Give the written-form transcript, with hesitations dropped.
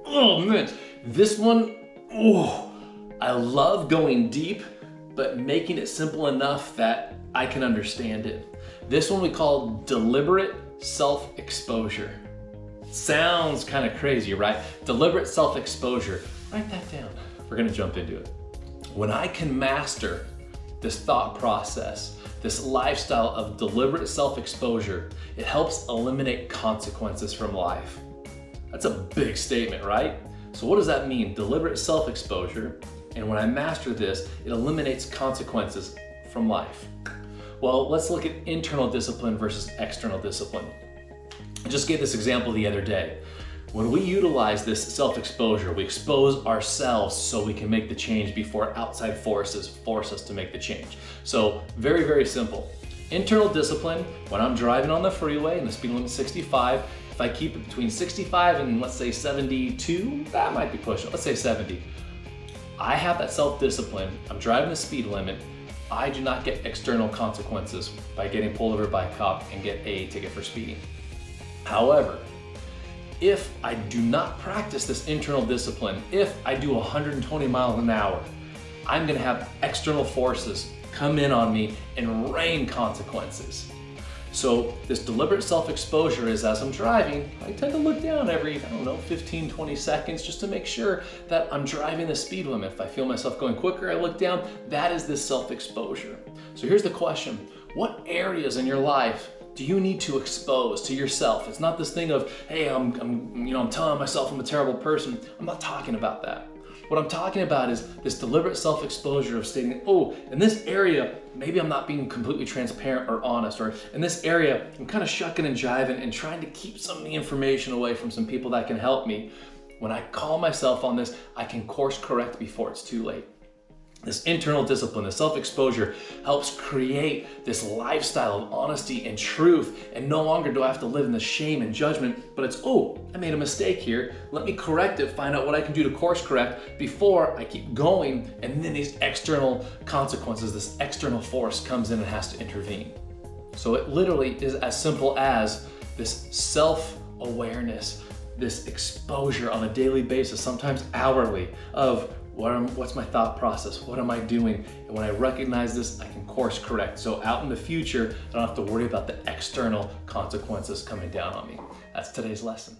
Oh man, this one, oh, I love going deep, but making it simple enough that I can understand it. This one we call deliberate self-exposure. Sounds kind of crazy, right? Deliberate self-exposure. Write that down. We're gonna jump into it. When I can master this thought process, this lifestyle of deliberate self-exposure, it helps eliminate consequences from life. That's a big statement, right? So what does that mean? Deliberate self-exposure, and when I master this, it eliminates consequences from life. Well, let's look at internal discipline versus external discipline. I just gave this example the other day. When we utilize this self-exposure, we expose ourselves so we can make the change before outside forces force us to make the change. So very, very simple. Internal discipline, when I'm driving on the freeway and the speed limit is 65, if I keep it between 65 and let's say 72, that might be pushing, let's say 70. I have that self-discipline, I'm driving the speed limit, I do not get external consequences by getting pulled over by a cop and get a ticket for speeding. However, if I do not practice this internal discipline, if I do 120 miles an hour, I'm gonna have external forces come in on me and rain consequences. So this deliberate self-exposure is as I'm driving, I tend to look down every, 15, 20 seconds just to make sure that I'm driving the speed limit. If I feel myself going quicker, I look down. That is this self-exposure. So here's the question. What areas in your life do you need to expose to yourself? It's not this thing of, hey, I'm telling myself I'm a terrible person. I'm not talking about that. What I'm talking about is this deliberate self-exposure of stating, oh, in this area, maybe I'm not being completely transparent or honest, or in this area, I'm kind of shucking and jiving and trying to keep some of the information away from some people that can help me. When I call myself on this, I can course correct before it's too late. This internal discipline, the self-exposure, helps create this lifestyle of honesty and truth, and no longer do I have to live in the shame and judgment, but it's, oh, I made a mistake here, let me correct it, find out what I can do to course correct before I keep going, and then these external consequences, this external force comes in and has to intervene. So it literally is as simple as this self-awareness, this exposure on a daily basis, sometimes hourly, of what's my thought process? What am I doing? And when I recognize this, I can course correct. So out in the future, I don't have to worry about the external consequences coming down on me. That's today's lesson.